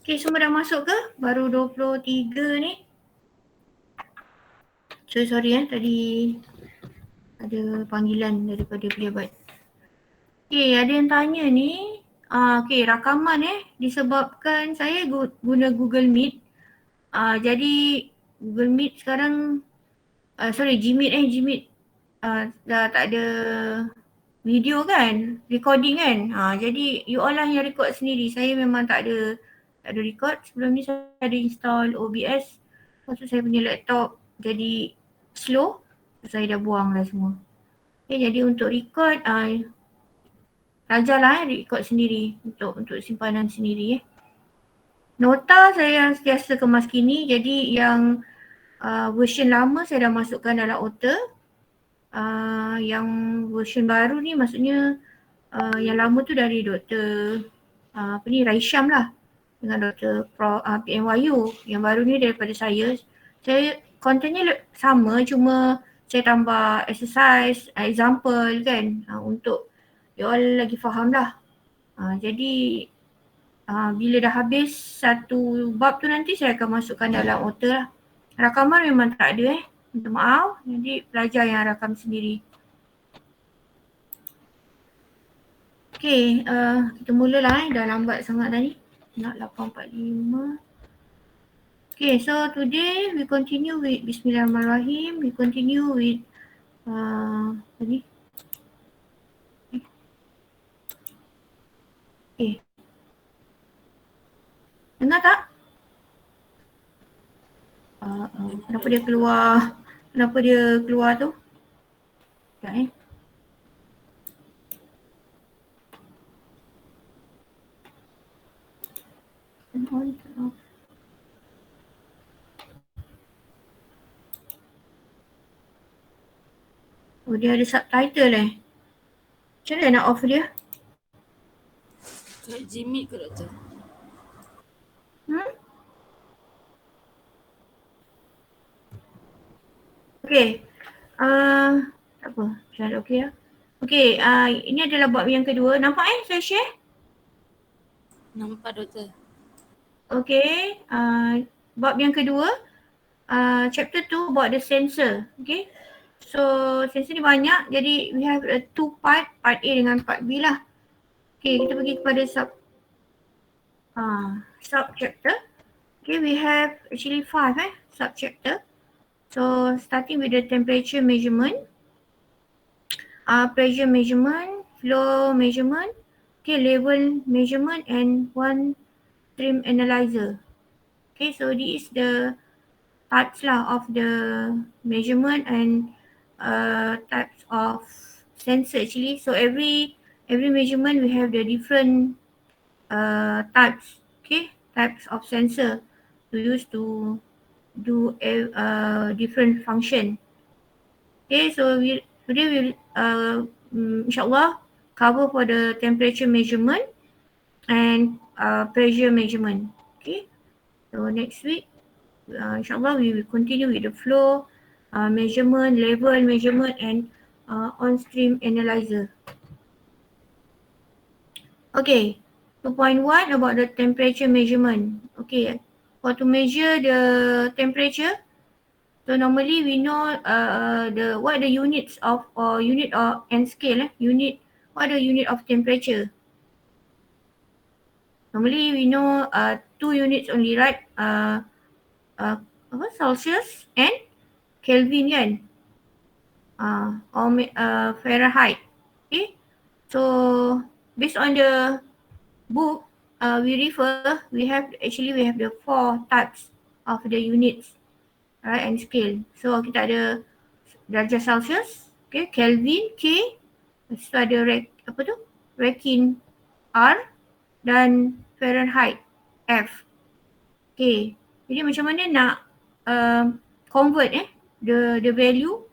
Okay, semua dah masuk ke? Baru 23 ni. Sorry tadi ada panggilan daripada pejabat. Okay, ada yang tanya ni. Okay, rakaman disebabkan saya guna Google Meet. Jadi Google Meet sekarang, Gmeet dah tak ada video kan, recording kan. Jadi you all lah yang record sendiri. Saya memang tak ada record. Sebelum ni saya ada install OBS. Lepas tu saya punya laptop jadi slow. Saya dah buang lah semua. Okay, jadi untuk record, belajarlah record sendiri untuk simpanan sendiri. Nota saya sentiasa kemas kini. Jadi yang version lama saya dah masukkan dalam Otter. Yang version baru ni maksudnya yang lama tu dari Dr. Raisham lah dengan Dr. PNYU. Yang baru ni daripada saya kontennya sama, cuma saya tambah exercise, example kan, untuk you all lagi faham lah. Jadi bila dah habis satu bab tu nanti saya akan masukkan dalam Otter lah. Rakaman memang tak ada minta maaf, jadi pelajar yang rakam sendiri. Okay, kita mulalah dah lambat sangat dah ni. Nak 8.45. Okay, so today we continue with Bismillahirrahmanirrahim. We continue with tadi. Okay. Dengar tak? Kenapa dia keluar? Kenapa dia keluar tu? Sekejap Oh, dia ada subtitle Macam mana nak off dia? Kat Gmeet ke doktor? Okay. Tak apa. Macam okay lah. Okay, ini adalah bab yang kedua. Nampak saya share? Nampak doktor. Okay, bab yang kedua, chapter 2 about the sensor. Okay, so sensor ni banyak, jadi we have a two part A dengan part B lah. Okay, kita pergi kepada sub chapter. Okay, we have actually 5 sub chapter. So starting with the temperature measurement, pressure measurement, flow measurement, okay, level measurement, and one stream analyzer. Okay, so this is the types of the measurement and types of sensor actually. So every measurement we have the different types, okay, types of sensor to use to do a different function. Okay, so today we'll insyaAllah cover for the temperature measurement and pressure measurement. Okay, so next week insyaAllah we will continue with the flow measurement, level measurement, and on-stream analyzer. Okay, 2.1 about the temperature measurement. Okay, for to measure the temperature, so normally we know what are the units of unit and scale. What are the unit of temperature? Normally we know 2 units only, right? Celsius and Kelvin kan? Or Fahrenheit. Okay, so based on the book we have the 4 types of the units, right, and scale. So kita ada darjah Celsius, okay, Kelvin K, lepas tu ada Rakin R, dan Fahrenheit F. Okay, jadi macam mana nak convert the value.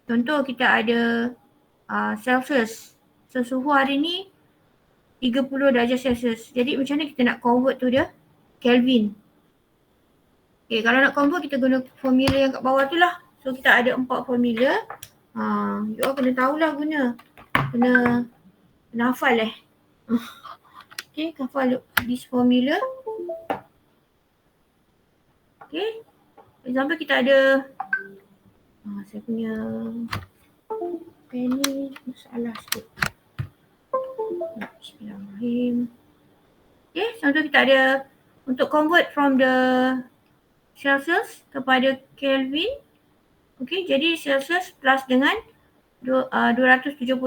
Contoh kita ada Celsius. So suhu hari ni 30 darjah Celsius. Jadi macam mana kita nak convert tu dia Kelvin. Okay, kalau nak convert kita guna formula yang kat bawah tu lah. So kita ada 4 formula. You all kena tahulah guna. Kena hafal Okay, hafal this formula. Okay. Example kita ada saya punya pen ni masalah sikit. Bismillahirrahmanirrahim. Okay, contoh kita ada untuk convert from the Celsius kepada Kelvin. Okay, jadi Celsius plus dengan 273.15.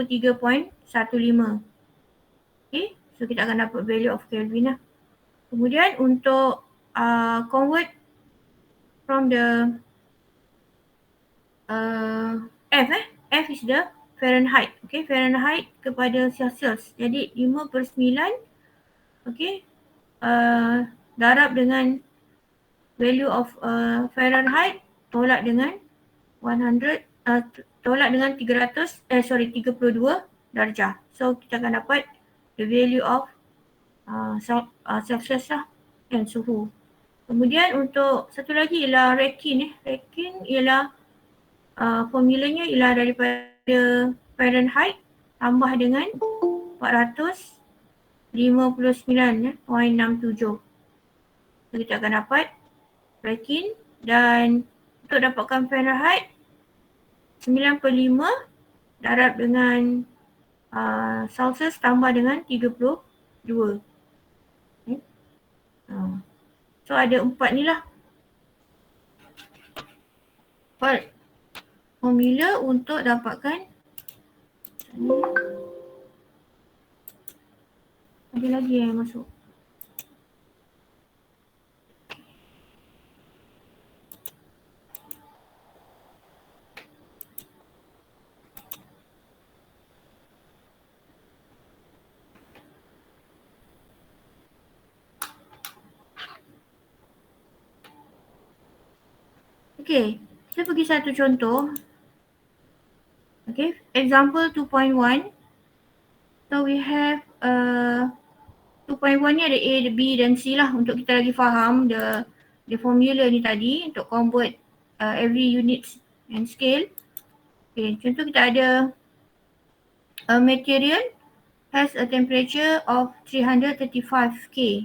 Okay, so kita akan dapat value of Kelvin lah. Kemudian untuk convert from the F is the Fahrenheit. Okay, Fahrenheit kepada Celsius. Jadi 5/9. Okay, darab dengan value of Fahrenheit tolak dengan 100, tolak dengan 32 darjah. So kita akan dapat the value of Celsius lah dan suhu. Kemudian untuk satu lagi ialah Rakin. Rakin ialah formulanya ialah daripada Fahrenheit tambah dengan 459.67. So kita akan dapat Rakin, dan untuk dapatkan Fahrenheit 9/5 darab dengan Celsius tambah dengan 32. Okay. So ada 4 ni lah. 4 formula untuk dapatkan ada lagi yang masuk. Okay, kita pergi satu contoh. Okay, example 2.1. So we have 2.1 ni ada A, B dan C lah untuk kita lagi faham the formula ni tadi untuk convert every unit and scale. Okay, contoh kita ada a material has a temperature of 335 K.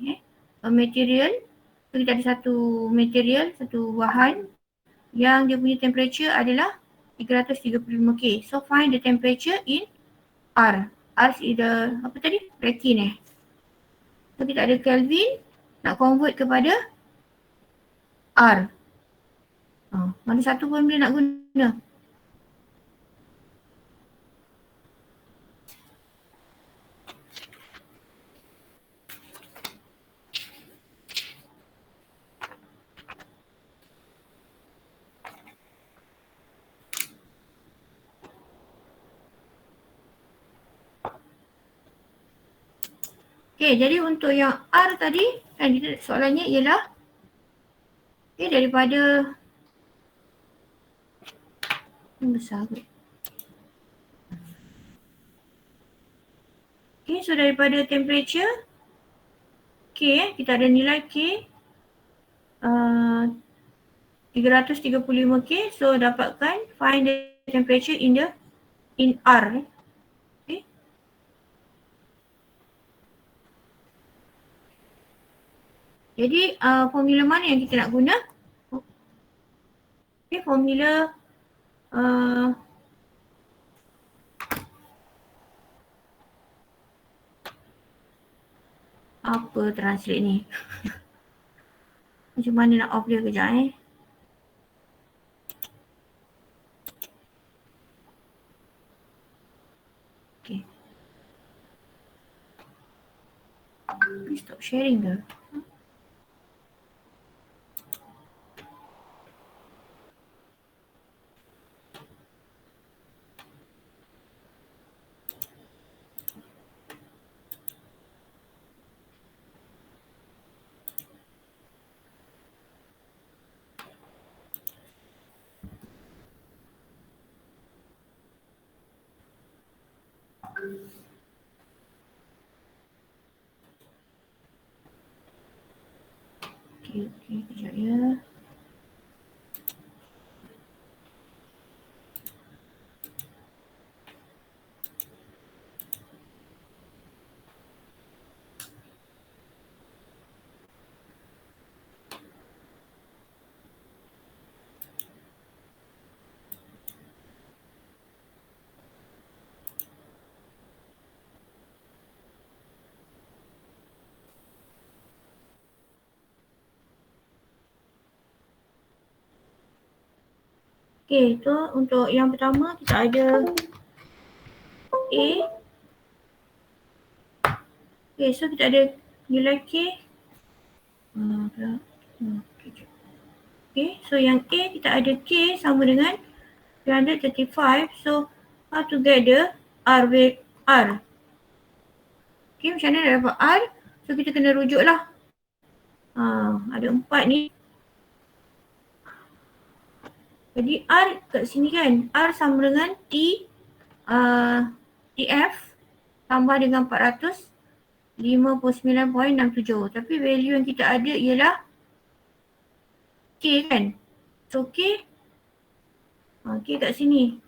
A material, so kita ada satu material, satu bahan yang dia punya temperature adalah 335 K. So find the temperature in R. R is the apa tadi? Rakin. So kita ada Kelvin, nak convert kepada R. Mana satu pun boleh nak guna. Okay, jadi untuk yang R tadi, kan soalannya ialah okay, daripada yang besar kot. Okay, so daripada temperature K, kita ada nilai K 335 K, so dapatkan find the temperature in R. Okay. Jadi formula mana yang kita nak guna? Okay, formula apa translate ni? Macam mana nak off dia kejap Okay. Please stop sharing ke? Okay, kejap ya. Okay, tu untuk yang pertama kita ada A. Okay, so kita ada nilai K. Okay, so yang A kita ada K sama dengan 335. So, how to get the R with R? Okay, macam mana nak dapat R? So, kita kena rujuk lah. Ada 4 ni. Jadi, R kat sini kan. R sama dengan TF tambah dengan 459.67. Tapi value yang kita ada ialah K kan. So, K kat sini.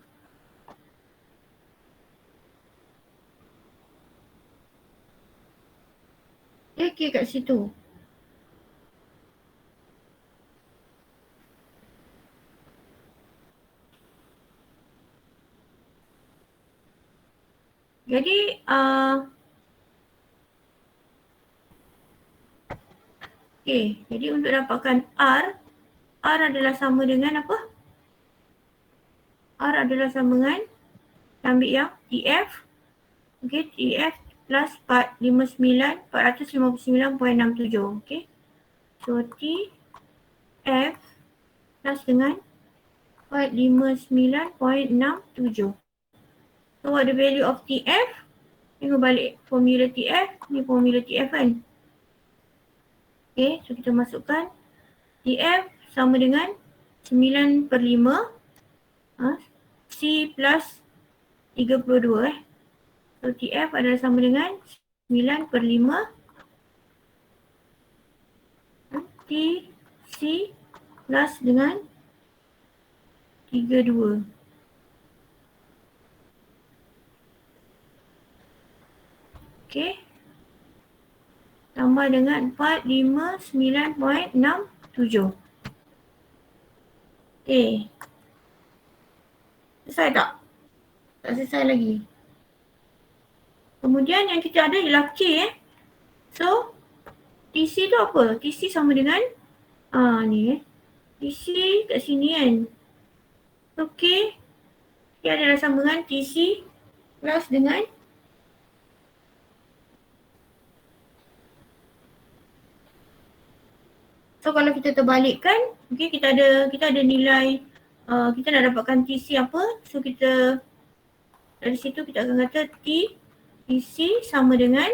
K kat situ. Jadi, jadi untuk dapatkan R adalah sama dengan apa? R adalah sama dengan, kita ambil yang TF. Okay, TF plus 459.67. Okay. So, TF plus dengan 459.67. So, what the value of TF? Tengok balik formula TF. Ni formula TF kan. Okay, so kita masukkan TF sama dengan 9/5 C plus 32 So TF adalah sama dengan 9/5 TC plus dengan 32. Okay. Tambah dengan 459.67. Okay. Selesai tak? Tak selesai lagi. Kemudian yang kita ada ialah K. So, TC tu apa? TC sama dengan ni TC kat sini kan. So, K adalah sama dengan TC plus dengan so kalau kita terbalikkan, okay, kita ada nilai kita nak dapatkan TC apa? So kita dari situ kita akan kata TC sama dengan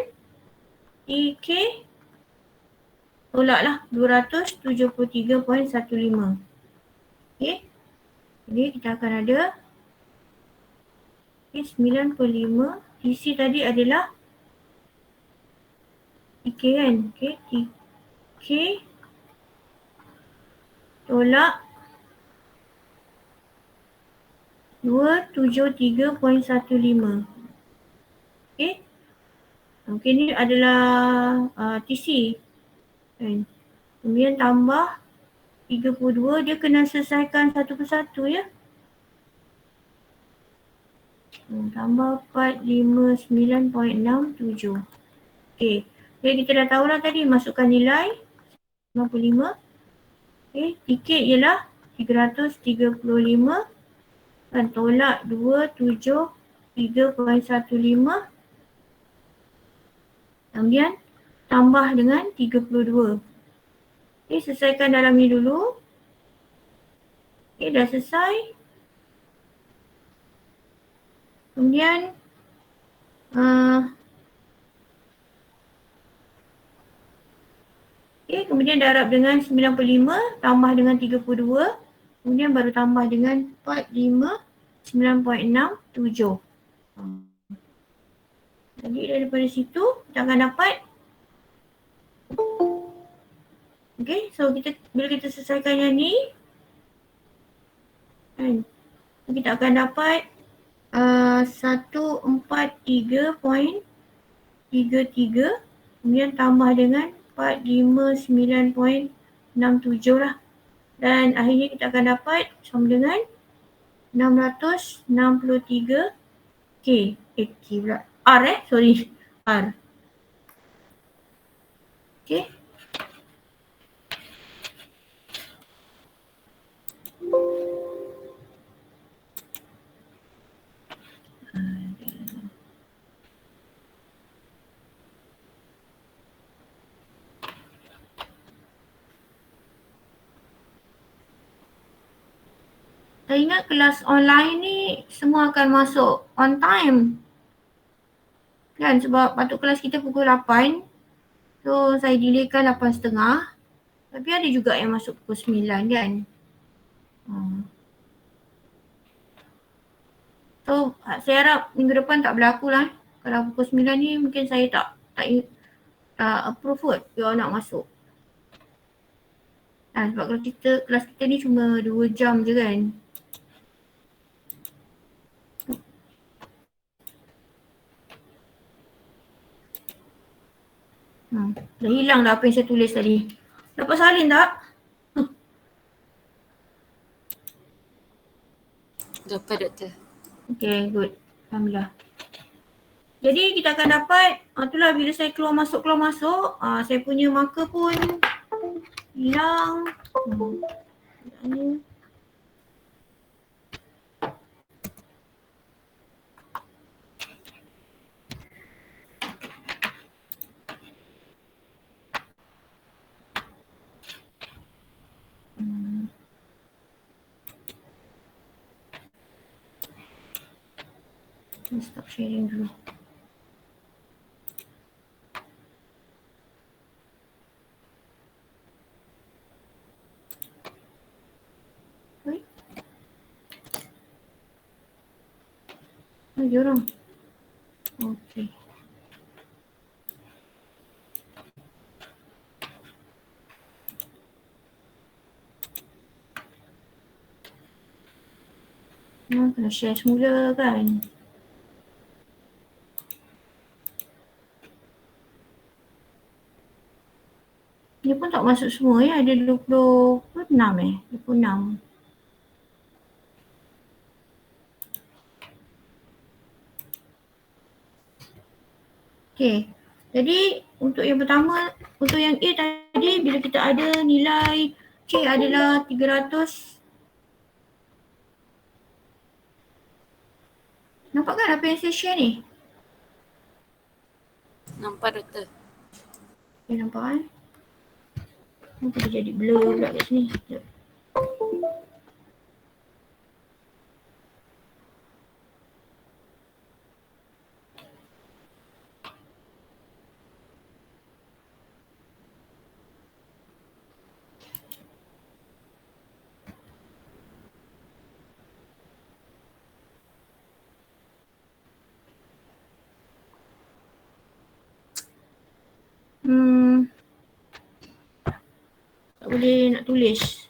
TK tolak lah 273.15. Okay. Jadi kita akan ada 9/5 TC tadi adalah TK kan. Okay. TK tolak 273.15. Okay. Okay, ni adalah TC. Kan. Kemudian tambah 32, dia kena selesaikan satu persatu ya. Tambah 459.67. Okay. Jadi kita dah tahulah tadi masukkan nilai 55. Okay. Tiket ialah 335 dan tolak 273.15. Kemudian tambah dengan 32. Okay, selesaikan dalam ni dulu. Okay, dah selesai. Kemudian kemudian darab dengan 95 tambah dengan 32. Kemudian baru tambah dengan 459.67. Jadi daripada situ kita akan dapat. Okay, so bila kita selesaikan yang ni kan, kita akan dapat 143.33 kemudian tambah dengan 459.67 lah. Dan akhirnya kita akan dapat sama dengan 663 K. K pula. R sorry. R. Okay. Saya ingat kelas online ni semua akan masuk on time. Kan sebab patut kelas kita pukul 8. So saya delaykan 8.30. Tapi ada juga yang masuk pukul 9 kan. So saya harap minggu depan tak berlaku lah. Kalau pukul 9 ni mungkin saya tak approve kot dia nak masuk. Sebab kalau kelas kita ni cuma 2 jam je kan. Dah hilang dah apa yang saya tulis tadi. Dapat salin tak? Dapat doktor. Okay, good. Alhamdulillah. Jadi kita akan dapat, itulah bila saya keluar masuk, saya punya marker pun hilang. Stop sharing dulu. Lagi orang. Okay. Kena share semula kan. Dia pun tak masuk semua ya. Ada 26 26. Okay. Jadi untuk yang pertama, untuk yang A tadi bila kita ada nilai K adalah 300. Nampak kan apa yang saya share ni? Nampak doktor. Okay, nampak kan? Kenapa dia jadi blur pula kat sini? Sekejap. Tak boleh nak tulis.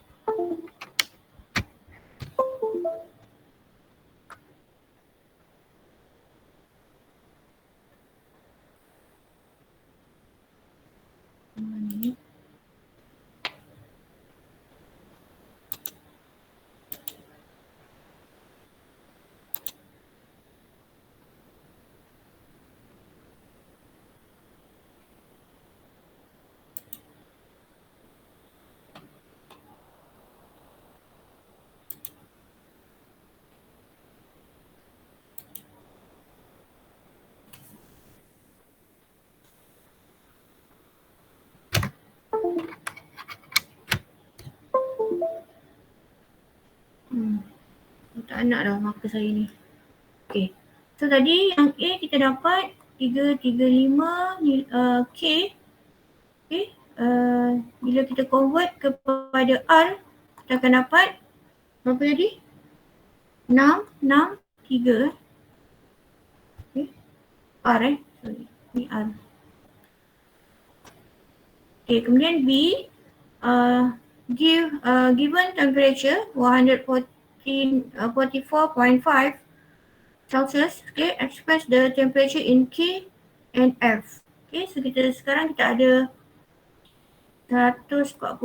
Tak nak dah marker saya ni. Okay. So tadi yang A kita dapat 335 K. Okay. Bila kita convert kepada R, kita akan dapat berapa tadi? 663. Okay. R sorry. Ni R. Okay. Kemudian B. Given temperature 144.5 Celsius, okay, express the temperature in K and F. Okay, so sekarang kita ada 144.5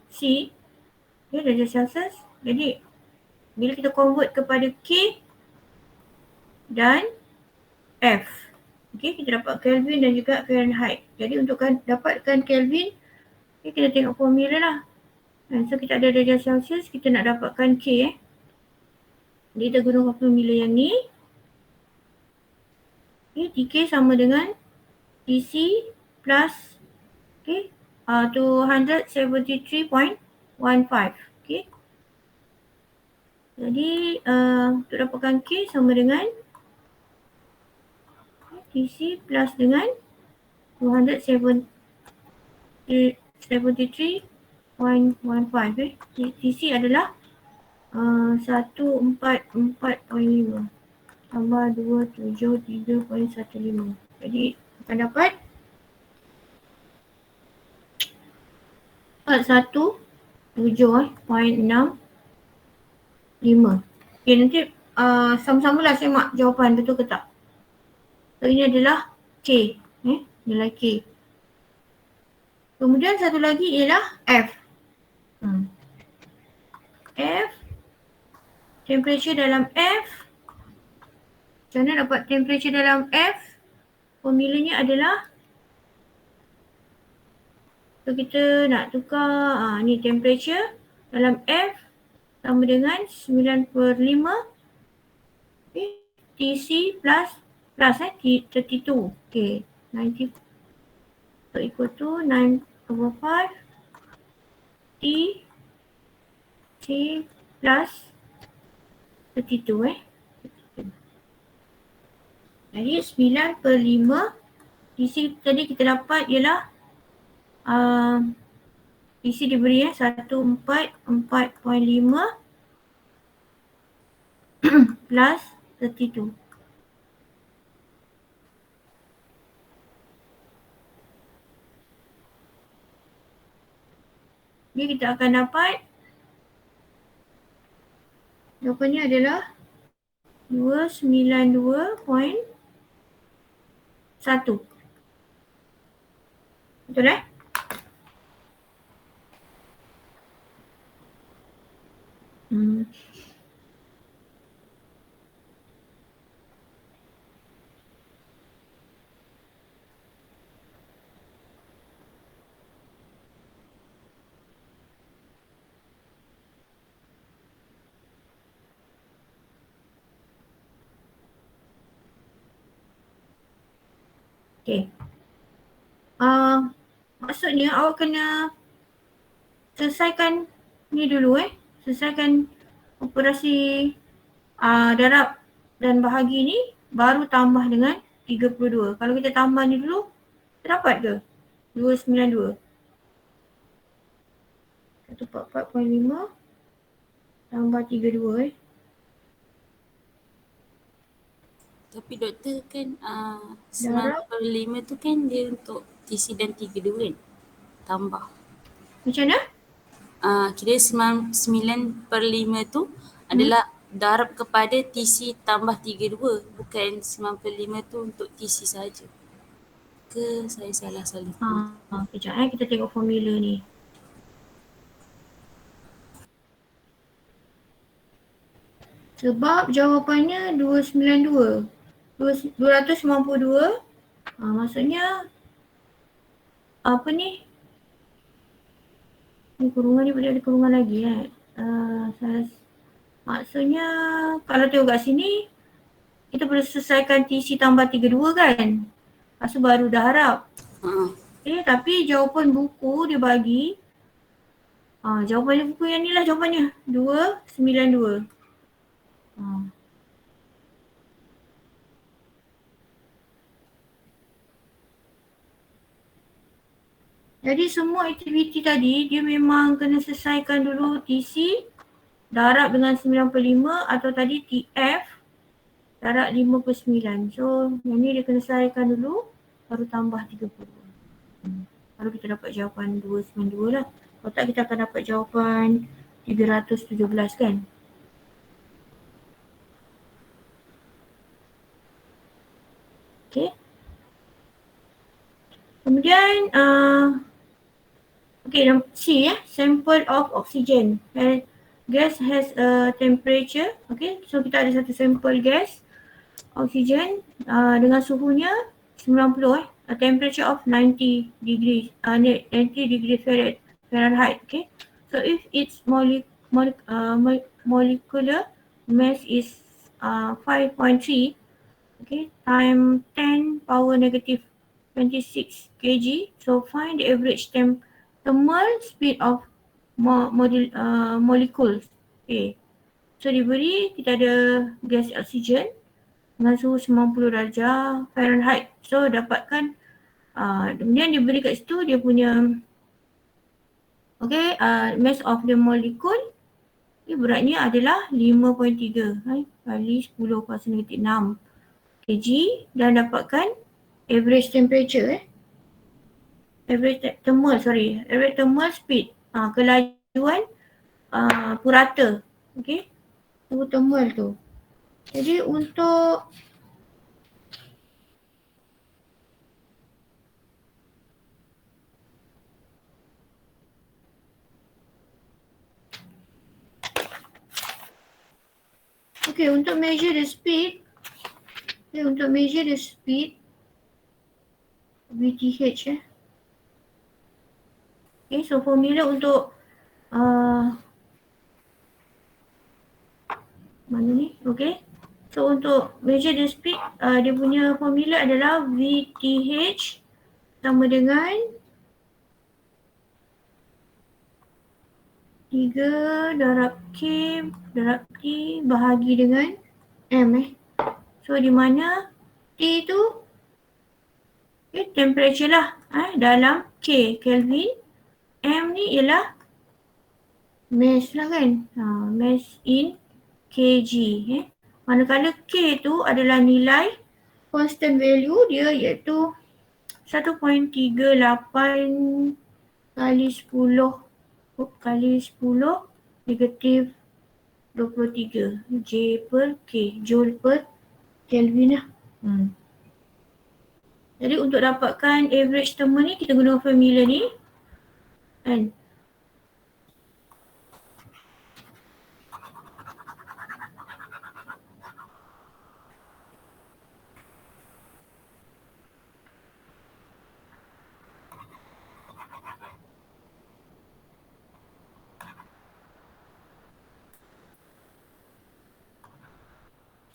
C, okay, darjah Celsius. Jadi bila kita convert kepada K dan F, okay, kita dapat Kelvin dan juga Fahrenheit. Jadi untuk dapatkan Kelvin, okay, kita tengok formula lah. So kita ada darjah Celsius, kita nak dapatkan K. Jadi kita guna formula yang ni. Okay, TK sama dengan TC plus, okay, 273.15. Okay. Jadi untuk dapatkan K sama dengan TC plus dengan 273.15. TC adalah 144.5 tambah 273.15. Jadi akan dapat 117.65. Okay, nanti sama-samalah semak jawapan betul ke tak. So ini adalah K, nilai K. Kemudian satu lagi ialah F. F, temperature dalam F. Macam mana dapat temperature dalam F? Formulanya adalah, so kita nak tukar, ni temperature dalam F sama dengan 9/5 TC plus 32. Okay, 90. So equal to 9/5 T C plus 32. Jadi 9/5 TC tadi kita dapat ialah TC diberi 144.5 plus 32. Jadi kita akan dapat jawapannya adalah 292.1. Betul eh? Okay. Maksudnya awak kena selesaikan ni dulu selesaikan operasi darab dan bahagi ni baru tambah dengan 32. Kalau kita tambah ni dulu, dapat ke? 292. 144.5 tambah 32 Tapi doktor kan 9/5 tu kan dia untuk TC dan 32 kan? Tambah. Macam mana? Kira 9/5 tu adalah darab kepada TC tambah 32. Bukan 9/5 tu untuk TC saja. Ke saya salah? Kejap kita tengok formula ni. Sebab jawapannya 292. 292. Maksudnya apa ni? Ni kurungan ni boleh ada kurungan lagi maksudnya kalau tengok kat sini kita perlu selesaikan TC tambah 32 kan? Lepas tu baru dah harap. Tapi jawapan buku dia bagi jawapannya buku yang ni lah jawapannya 292. Jadi semua aktiviti tadi dia memang kena selesaikan dulu TC darab dengan 9/5 atau tadi TF darab 5/9. So yang ni dia kena selesaikan dulu baru tambah 30. Baru kita dapat jawapan 292 lah. Kalau tak kita akan dapat jawapan 317 kan. Okay. Kemudian C sample of oxygen. Gas has a temperature. Okay, so kita ada satu sampel gas oxygen dengan suhunya 90 a temperature of 90 degrees Fahrenheit. Okay, so if its molecular mass is 5.3 time 10 power negative 26 kg. So find the average thermal speed of molecules. Okay. So diberi, kita ada gas oksigen dengan suhu 90 darjah Fahrenheit. So dapatkan, kemudian diberi kat situ dia punya mass of the molecule. Beratnya adalah 5.3 kali 10 kuasa negatif 6 kg dan dapatkan average temperature average thermal speed, kelajuan purata, okey, suhu thermal tu. Jadi untuk untuk measure the speed, VTH so formula untuk mana ni? So untuk measure the speed, dia punya formula adalah VTH sama dengan 3 darab K darab T bahagi dengan M So di mana T tu temperature lah dalam K, Kelvin. M ni ialah mass lah kan, mass in kg. Manakala K tu adalah nilai constant value dia, iaitu 1.38 kali 10 negatif 23 J per K, Joule per Kelvin lah. Jadi untuk dapatkan average thermal ni, kita guna formula ni kan.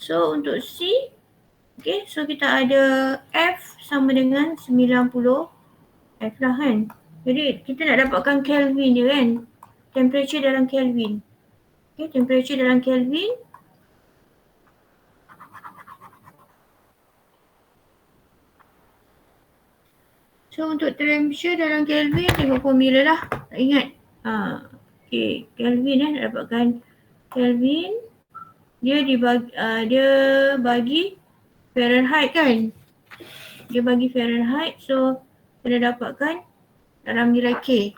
So untuk C, so kita ada F sama dengan 90 F lah kan. Jadi kita nak dapatkan Kelvin dia kan, temperature dalam Kelvin. Temperature dalam Kelvin so untuk temperature dalam Kelvin, tengok formula lah, tak ingat. Kelvin nak dapatkan Kelvin, dia bagi Fahrenheit kan. Dia bagi Fahrenheit, so kita dapatkan dalam nilai K.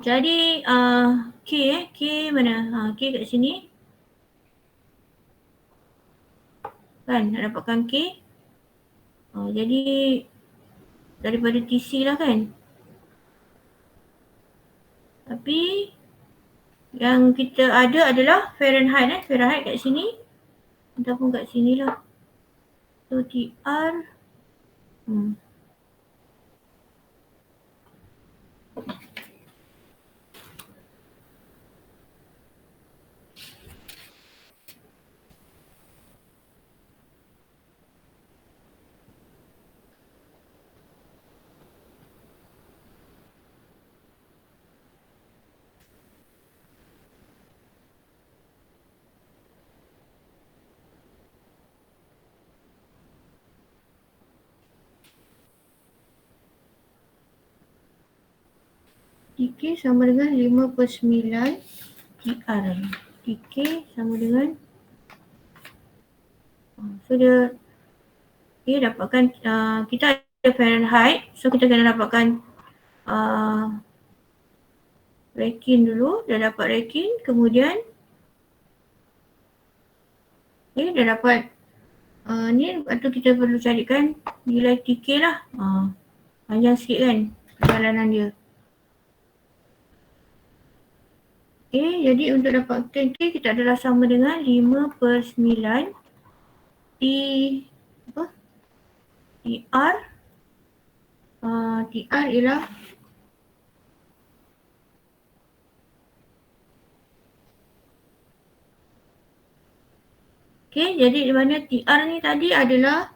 Jadi K mana? K kat sini. Kan nak dapatkan K. Jadi daripada TC lah kan. Tapi yang kita ada adalah Fahrenheit Fahrenheit kat sini ataupun kat sini lah. So TR TK sama dengan 5/9 TR. TK sama dengan so dia dapatkan kita ada Fahrenheit, so kita kena dapatkan Rakin dulu. Dah dapat Rakin, kemudian dah dapat ni, lepas tu kita perlu carikan nilai TK lah. Panjang sikit kan perjalanan dia. Jadi untuk dapatkan K, kita adalah sama dengan 5/9 TR. TR ialah Okay, jadi di mana TR ni tadi adalah,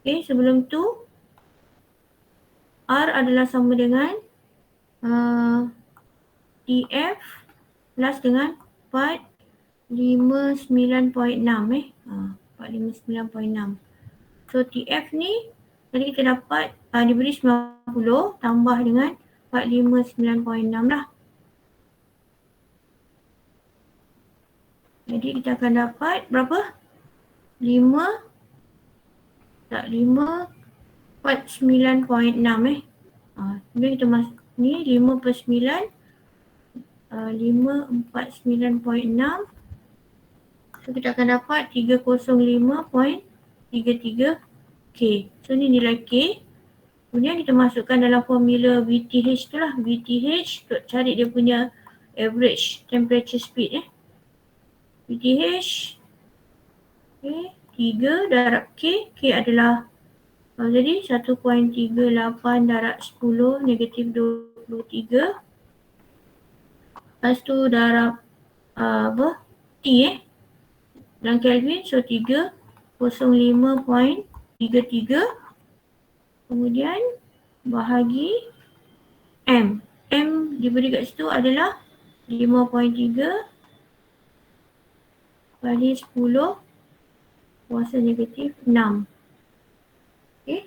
okay, sebelum tu R adalah sama dengan TF plus dengan 459.6 459.6. So TF ni tadi kita dapat diberi 90 tambah dengan 459.6 lah. Jadi kita akan dapat berapa? 459.6 kemudian kita masuk ni 5 per 9 549.6. So kita akan dapat 305.33 K. So ni nilai K. Kemudian kita masukkan dalam formula VTH tu lah. VTH untuk cari dia punya average temperature speed VTH okay, 3 darab K. K adalah jadi 1.38 darab 10 negatif 23. Lepas tu darab T dalam Kelvin. So 305.33. Kemudian bahagi M. M diberi kat situ adalah 5.3 kali 10 kuasa negatif 6. Okay.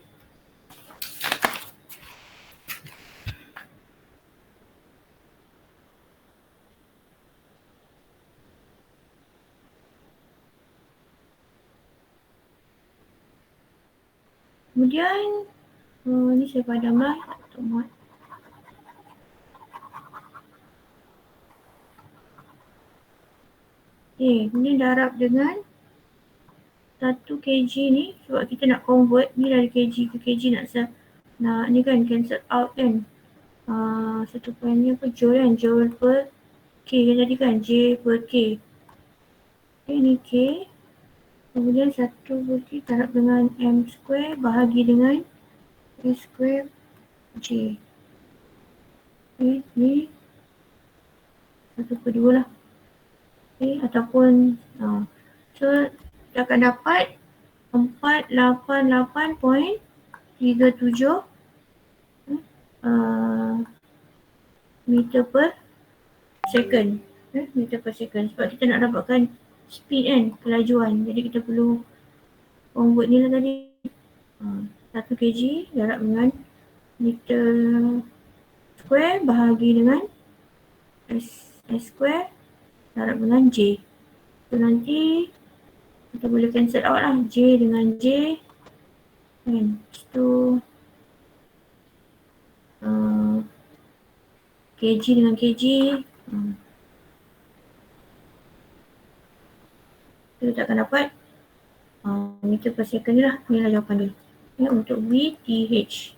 Kemudian ni saya padam lah untuk muat. Okay, kemudian darab dengan 1 kg ni sebab kita nak convert ni dari kg ke kg nak ni kan cancel out kan. 1 point ni apa joule kan, joule per K kan tadi kan, J per K. Okay, ni K. Kemudian 1 per K darab dengan M square bahagi dengan A square J. Okay, ni 1 per 2 lah. Okay, ataupun so kita akan dapat 488.37 meter per second. Meter per second sebab kita nak dapatkan speed kan, kelajuan. Jadi kita perlu convert ni lah tadi. 1 kg darab dengan meter square bahagi dengan S square darab dengan J. So nanti kita boleh cancel out lah. J dengan J kan. Itu kg dengan kg. Kita takkan dapat meter per second ni lah. Ni lah jawapan dia. Ya, untuk VTH.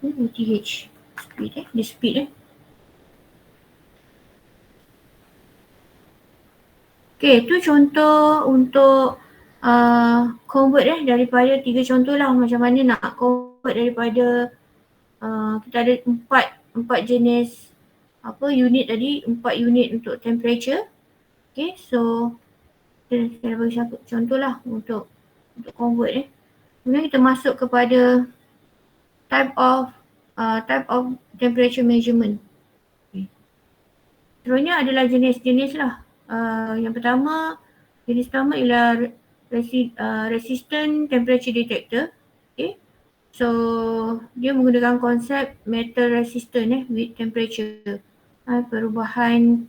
VTH. Speed Dia speed Okay, tu contoh untuk convert daripada 3 contoh lah macam mana nak convert daripada kita ada 4 jenis unit tadi, 4 unit untuk temperature. Okay, so saya bagi satu contoh lah untuk convert Kemudian kita masuk kepada type of temperature measurement. Okay. Seterusnya adalah jenis-jenis lah. Yang pertama, jenis pertama ialah resistant temperature detector. Okay. So dia menggunakan konsep metal resistant with temperature. Perubahan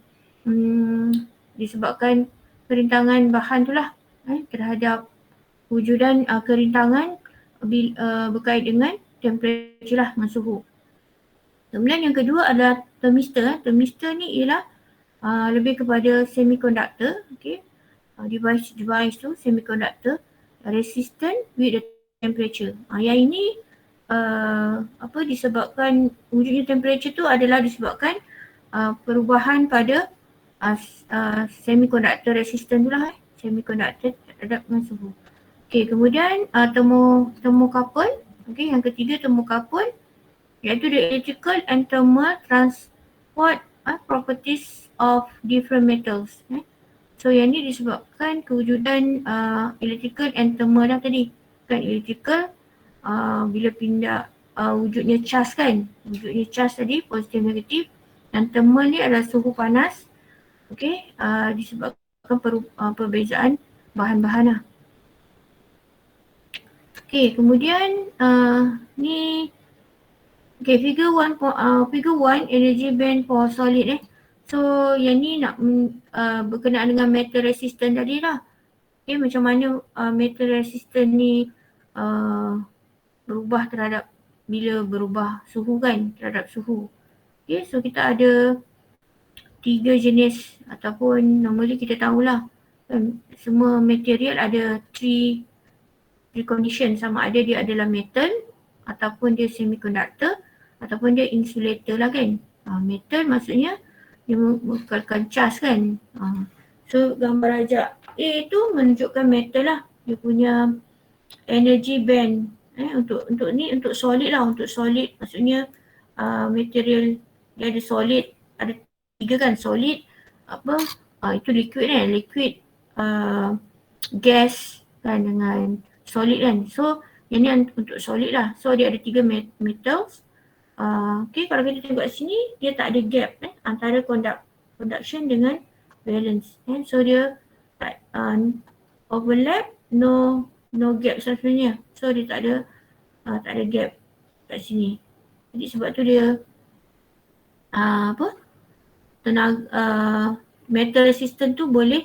disebabkan kerintangan bahan tu lah terhadap wujudan kerintangan berkait dengan temperature lah, dengan suhu. Kemudian yang kedua adalah thermistor. Thermistor ni ialah lebih kepada semiconductor. Okay. Device tu semiconductor resistant with the temperature. Yang ini disebabkan wujudnya temperature tu adalah disebabkan perubahan pada semiconductor resistant tu lah semiconductor terhadap dengan suhu. Okay, kemudian thermocouple. Okay, yang ketiga thermocouple iaitu the electrical and thermal transport properties of different metals. So yang ni disebabkan kewujudan electrical and thermal dah tadi. Kan electrical bila pindah wujudnya charge kan. Wujudnya charge tadi positif negatif, dan thermal ni adalah suhu panas. Okey, disebabkan perbezaan bahan-bahan lah. Okey, kemudian ni figure 1 energy band for solid So yang ni nak berkenaan dengan metal resistant tadi lah. Okay, macam mana metal resistant ni berubah terhadap bila berubah suhu kan, terhadap suhu. Okay, so kita ada 3 jenis ataupun normally kita tahulah kan, semua material ada 3 condition, sama ada dia adalah metal ataupun dia semiconductor ataupun dia insulator lah kan. Metal maksudnya dia mengekalkan charge kan. So gambar rajak A tu menunjukkan metal lah, dia punya energy band untuk ni untuk solid lah. Untuk solid maksudnya material dia ada solid, ada 3 kan, solid itu liquid kan, liquid, gas kan, dengan solid kan. So yang ni untuk solid lah. So dia ada 3 metals. Okay, kalau kita tengok sini dia tak ada gap antara conduction dengan valence. So dia tak overlap, no gap sebenarnya. So dia tak ada gap kat sini. Jadi sebab tu dia metal resistant tu boleh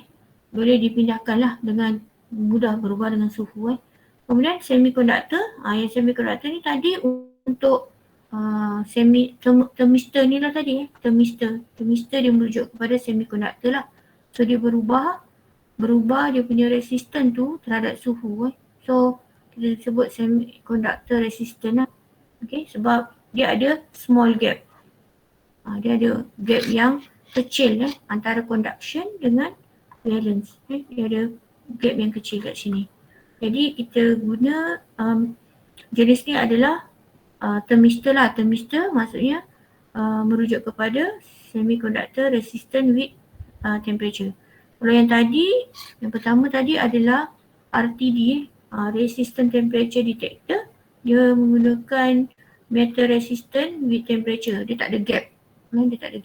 dipindahkan lah dengan mudah, berubah dengan suhu. Kemudian semiconductor, yang semiconductor ni tadi untuk thermistor ni lah tadi. Thermistor dia merujuk kepada semiconductor lah. So dia berubah dia punya resistant tu terhadap suhu. So kita sebut semiconductor resistant lah. Okay, sebab dia ada small gap. Dia ada gap yang kecil antara conduction dengan valence. Dia ada gap yang kecil kat sini. Jadi kita guna jenis ni adalah thermistor lah. Thermistor maksudnya merujuk kepada semiconductor resistant with temperature. Kalau yang tadi, yang pertama tadi adalah RTD, resistant temperature detector. Dia menggunakan metal resistant with temperature. Dia tak ada gap. Dia tak ada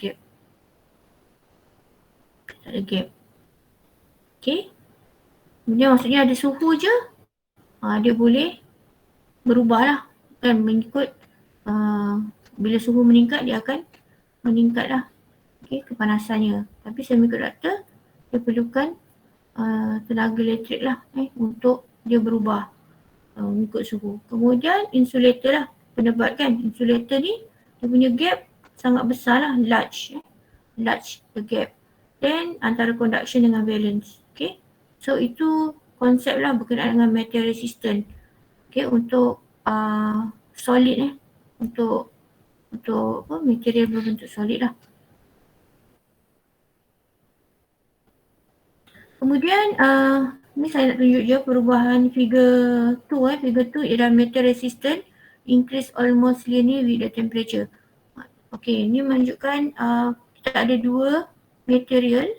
gap. Okay. Kemudian maksudnya ada suhu je, dia boleh berubah lah kan, mengikut bila suhu meningkat dia akan meningkat lah kepanasannya. Tapi semiconductor dia perlukan tenaga elektrik lah untuk dia berubah mengikut suhu. Kemudian insulator lah, penebat kan. Insulator ni dia punya gap sangat besar lah, large the gap. Then antara conduction dengan valence. Okay. So itu konsep lah berkenaan dengan metal resistant. Okay, untuk solid untuk material berbentuk solid lah. Kemudian ni saya nak tunjuk je perubahan figure 2. Figure 2 ialah metal resistant increase almost linear with the temperature. Okay, ni menunjukkan kita ada 2 material,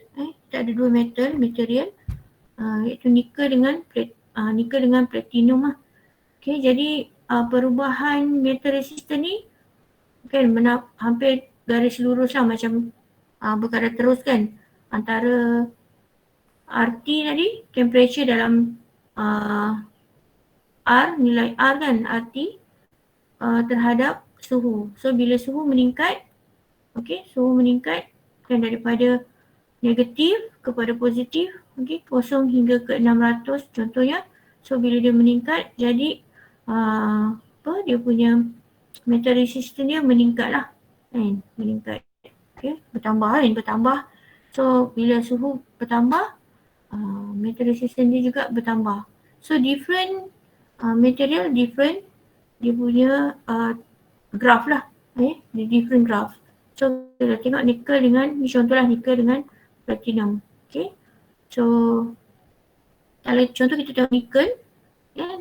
kita ada 2 material iaitu nickel dengan platinum lah. Okay, jadi perubahan metal resistant ni kan hampir garis lurus lah, macam berkadar terus kan, antara RT tadi, temperature dalam R, nilai R kan, RT terhadap suhu. So bila suhu meningkat, suhu meningkat kan daripada negatif kepada positif, 0 hingga ke 600 contohnya. So bila dia meningkat, jadi dia punya metal resistance dia meningkat lah kan, meningkat. Bertambah. So bila suhu bertambah, metal resistance dia juga bertambah. So different material, different dia punya graph lah, the different graph. So kita tengok nickel dengan, ni contohlah nickel dengan platinum. Okay, so kalau contoh kita tengok nickel,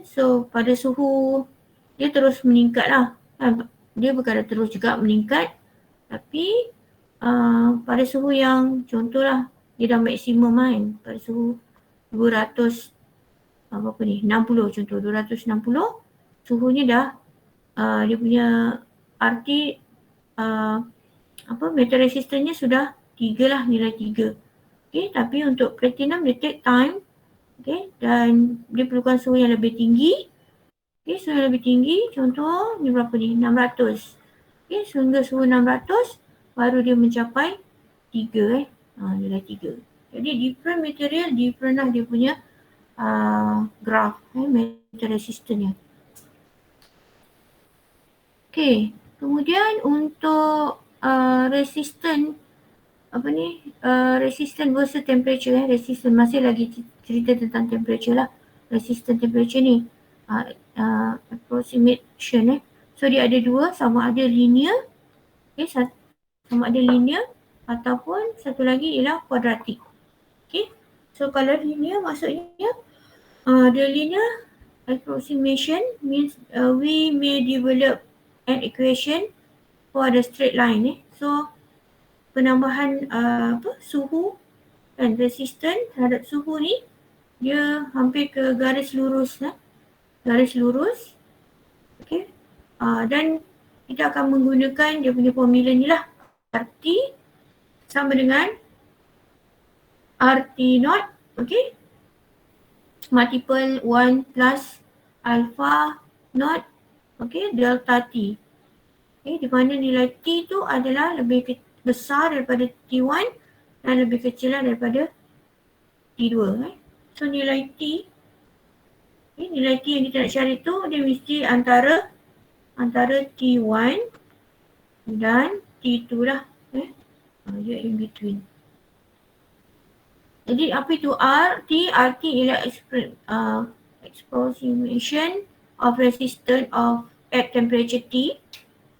so pada suhu dia terus meningkat lah, dia berkadar terus juga meningkat. Tapi pada suhu yang contohlah dia dah maksimum kan pada suhu 200 berapa ni 60 contoh 260 suhunya dah dia punya RT metal resistance-nya sudah 3 lah, nilai 3. Okay, tapi untuk platinum dia take time. Okay, dan dia perlukan suhu yang lebih tinggi. Okay, suhu yang lebih tinggi contoh ni berapa ni 600. Okay, sehingga suhu 600 baru dia mencapai 3 nilai 3. Jadi different material different lah dia punya graph metal resistance-nya. Okay, kemudian untuk resistance resistance versus temperature resistance masih lagi cerita tentang temperature lah. Resistance temperature ni approximation so dia ada dua, sama ada linear sama ada linear ataupun satu lagi ialah kuadratik. Okay, so kalau linear maksudnya the linear approximation means we may develop an equation for the straight line so penambahan suhu dan resistance terhadap suhu ni dia hampir ke garis lurus garis lurus. Okay, dan kita akan menggunakan dia punya formula ni lah, RT sama dengan RT naught, okay, multiple 1 plus alpha naught, okay, delta T. Okay, di mana nilai T tu adalah lebih besar daripada T1 dan lebih kecil daripada T2. So nilai T, nilai T yang kita nak cari tu dia mesti antara T1 dan T2 lah. Dia in between. Jadi apa itu RT? RT ialah approximation of resistance at temperature T.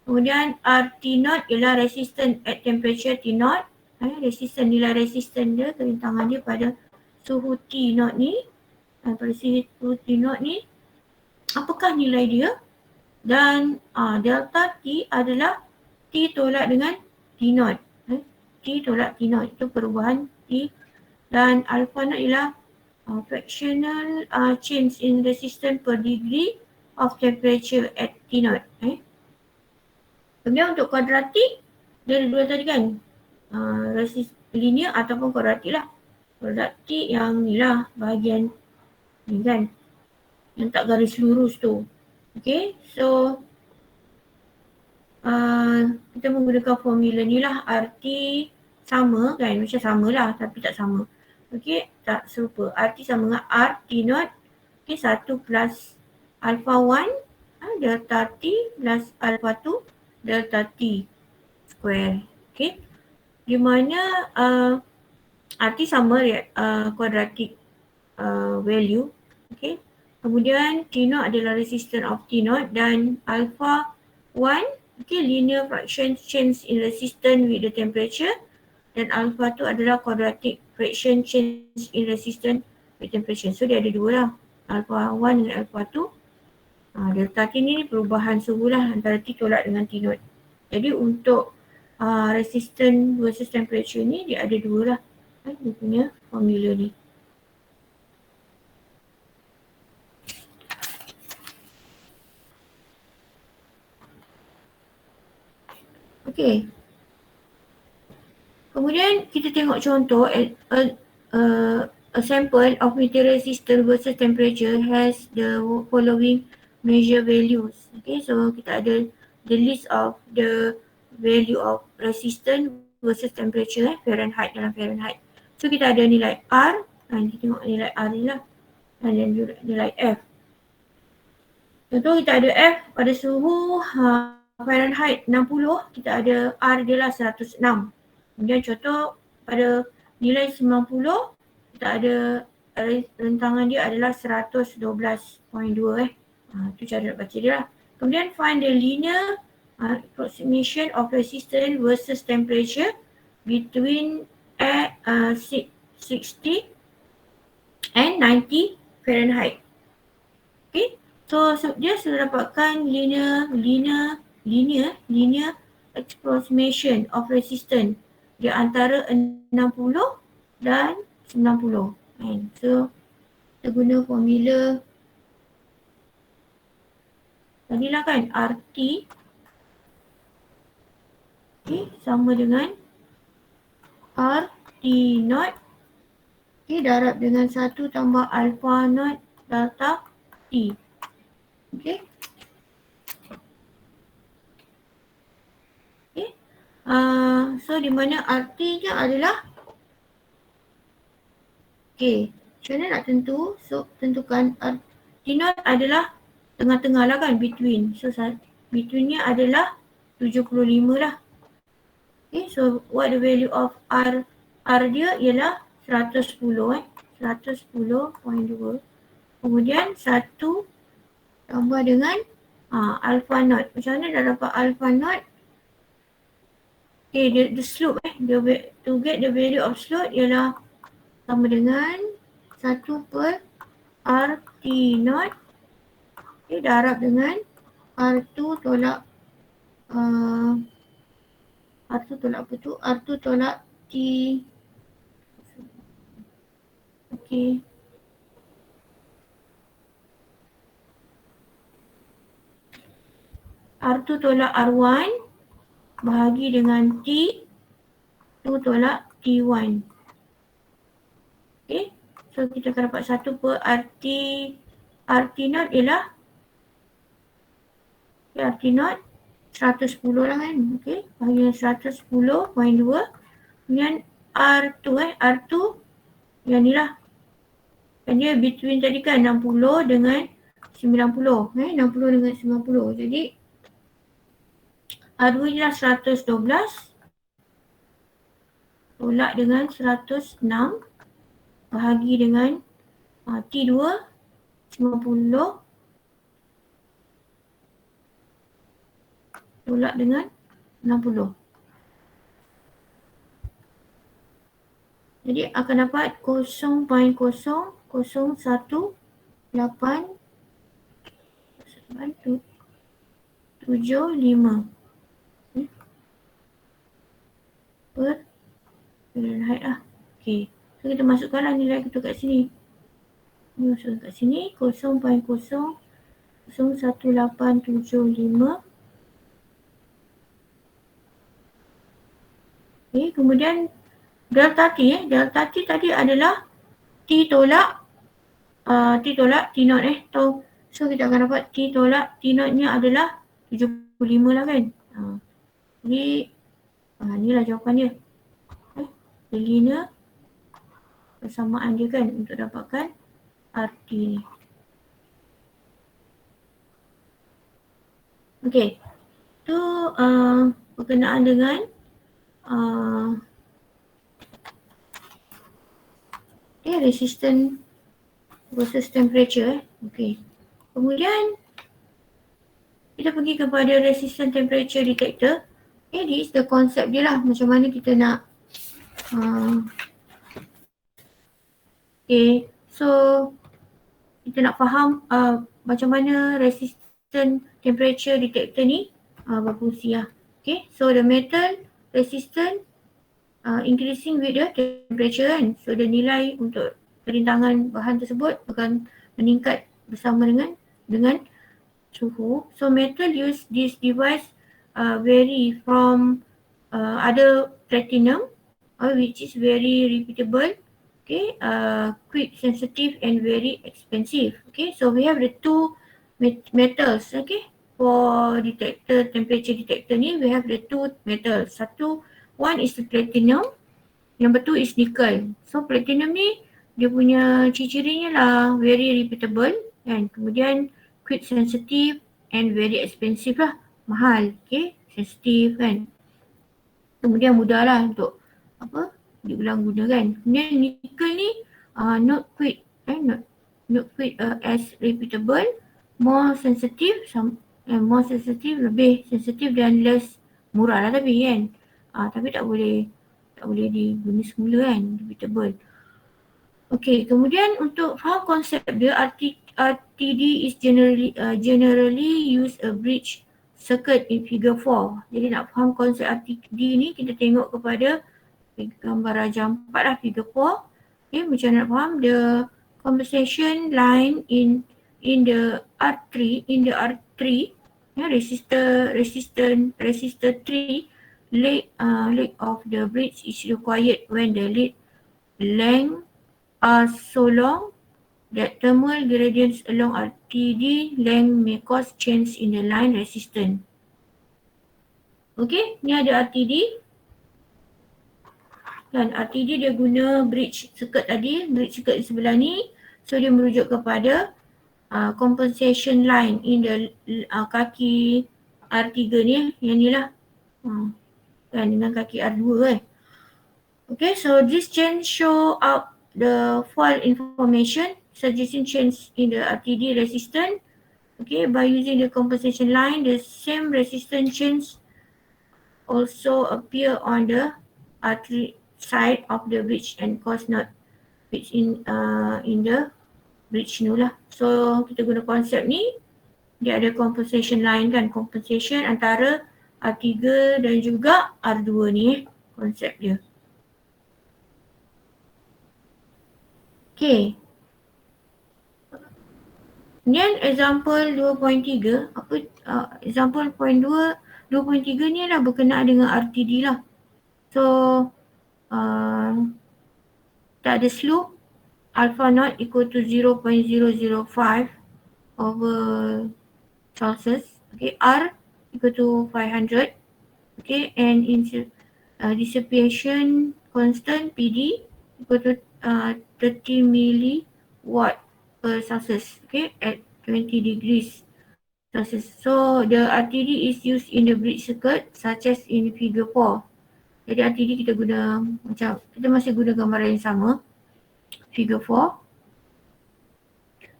Kemudian RT naught ialah resistance at temperature T naught. Resistance, nilai resistance dia, kerintangan dia pada suhu T naught ni. Pada suhu T naught ni, apakah nilai dia? Dan delta T adalah T tolak dengan T naught. T tolak T naught, itu perubahan T. Dan alpha naught ialah fractional change in resistance per degree of temperature at T naught. Kemudian untuk kuadratik, dia ada dua tadi kan, linear ataupun kuadratik lah. Kuadratik yang ni lah bahagian ni kan, yang tak garis lurus tu. Okay, so kita menggunakan formula ni lah, RT sama kan, macam sama lah tapi tak sama. Okay, tak serupa. RT sama dengan RT naught, okay, 1 plus alpha 1 delta T plus alpha 2 delta T square. Okay, di mana RT sama kuadratik value. Okay, kemudian T naught adalah resistance of T naught dan alpha 1 okay, linear fraction change in resistance with the temperature, dan alpha tu adalah quadratic fraction change in resistance with temperature. So dia ada dua lah, alpha 1 dan alpha 2. Delta T ni perubahan suhu lah antara T tolak dengan T naught. Jadi untuk resistance versus temperature ni dia ada dua lah, dia punya formula ni. Okay. Kemudian kita tengok contoh a sample of material resistance versus temperature has the following measure values. Okay, so kita ada the list of the value of resistance versus temperature Fahrenheit dalam Fahrenheit. So kita ada nilai R, kita tengok nilai R ni lah, dan nilai F. Contoh kita ada F pada suhu Fahrenheit 60, kita ada R dia lah 106. Kemudian contoh pada nilai 90, kita ada rentangan dia adalah 112.2. Itu cara nak baca dia lah. Kemudian find the linear approximation of resistance versus temperature between 60 and 90 Fahrenheit. Okay, so dia sudah dapatkan linear approximation of resistance dia antara 60 dan 90 kan. So kita guna formula tadilah kan, RT sama dengan RT naught darab dengan 1 tambah alpha naught delta T. Okay. So di mana RT nya adalah macam mana nak tentu? So tentukan RT naught adalah tengah-tengah lah kan, between. So betweennya adalah 75 lah. So what the value of R dia ialah 110 110.2. Kemudian 1 tambah dengan alpha naught. Macam mana dah dapat alpha naught? The slope to get the value of slope ialah sama dengan 1 per RT naught darab dengan R2 tolak R2 tolak apa tu? R2 tolak T. Okay. R2 tolak R1 bahagi dengan T 2 tolak T1. Okay. So kita akan dapat 1 per RT naught ialah RT naught 110 lah kan. Okay. Bahagi dengan 110.2. Kemudian R2 R2 yang ni lah. Dan dia between tadi kan 60 dengan 90. 60 dengan 90. Jadi R2 ialah 112 tolak dengan 106 bahagi dengan T2 90 tolak dengan 60. Jadi akan dapat 0.00175 per Fahrenheit lah. Okay. So kita masukkanlah nilai kita kat sini. Ini masukkan kat sini 0.01875. Okay. Kemudian delta T tadi adalah T tolak T naught So kita akan dapat T tolak T naught nya adalah 75 lah kan. Jadi inilah jawapan dia. Linear persamaan dia kan untuk dapatkan RT ni. Okay. Tu berkenaan dengan resistance versus temperature. Okay. Kemudian kita pergi kepada resistance temperature detector. This is the concept dia lah, macam mana kita nak so kita nak faham macam mana resistance temperature detector ni berfungsi lah. Okay, so the metal resistant increasing with the temperature kan. So the nilai untuk kerintangan bahan tersebut akan meningkat bersama dengan suhu. So metal use this device vary from other platinum which is very repeatable, okay, quick sensitive and very expensive. Okay, so we have the two metals, okay, for temperature detector ni we have the two metals. One is the platinum, number two is nickel. So platinum ni dia punya ciri-cirinya lah very repeatable kan, kemudian quick sensitive and very expensive lah, mahal, okay, sensitive kan, kemudian mudah lah untuk diulang guna kan. Kemudian nickel ni not quick as repeatable, more sensitive lebih sensitif dan less murah lah tapi kan, tapi tak boleh diguna semula kan, repeatable. Okay, kemudian untuk faham konsep dia, RTD is generally use a bridge circuit in figure 4. Jadi nak faham konsep RTD ni kita tengok kepada gambar rajah 4 lah, figure 4. Okay, macam nak faham, the compensation line in the R3, resistor 3 leg of the bridge is required when the lead length are so long that thermal gradients along RTD length may cause change in the line resistance. Okay, ni ada RTD. Dan RTD dia guna bridge circuit tadi, bridge circuit di sebelah ni. So dia merujuk kepada compensation line in the kaki R3 ni, yang ni lah. Kan dengan kaki R2 kan. Okay, so this change show up the fault information, suggesting change in the RTD resistance. Okay, by using the compensation line, the same resistance change also appear on the R3 side of the bridge and cause not bridge in the bridge ni lah. So kita guna konsep ni, dia ada compensation line kan, compensation antara R3 dan juga R2 ni konsep dia. Okay. Kemudian example 2.3, example point 2.3 ni adalah berkenaan dengan RTD lah. So tak ada slope, alpha naught equal to 0.005 over Celsius. Okay, R equal to 500. Okay, and dissipation constant PD equal to 30 milliwatt per Celsius. Okay, at 20 degrees Celsius. So the RTD is used in the bridge circuit such as in figure 4. Jadi RTD kita guna macam, kita masih guna gambaran yang sama, figure 4.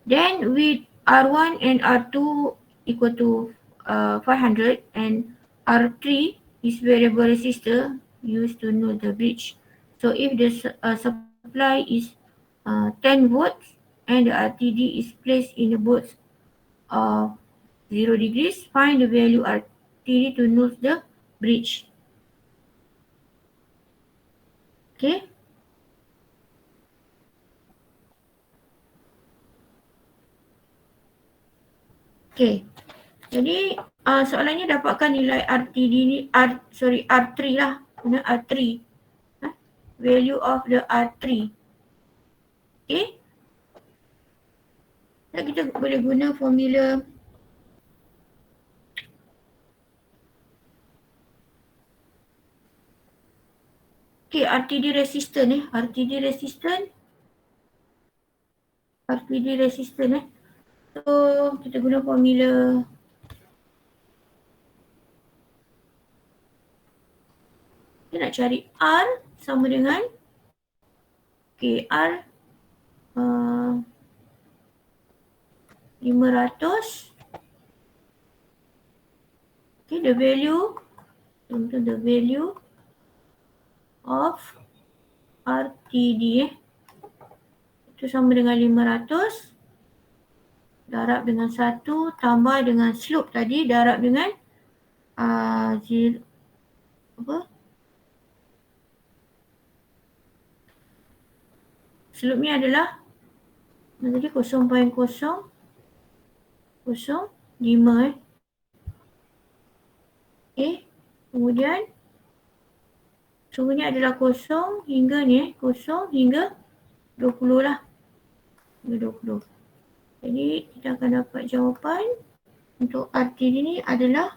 Then with R1 and R2 equal to 500 and R3 is variable resistor used to know the bridge. So if the supply is 10 volts and the RTD is placed in the both of 0 degrees, find the value RTD to know the bridge. Okay. Okay. Jadi soalannya dapatkan nilai RTD ni, R3 lah. Guna R3. Value of the R3. Okay. Dan kita boleh guna formula RTD resistance RTD resistance So kita guna formula kita nak cari R sama dengan R 500. Okay, the value of RTD itu sama dengan 500 darab dengan 1 tambah dengan slope tadi darab dengan slope ni adalah tadi 0.005 Okay, kemudian sungguhnya adalah 0 hingga 0 hingga 20 lah. Hingga 20. Jadi kita akan dapat jawapan untuk RTD ni adalah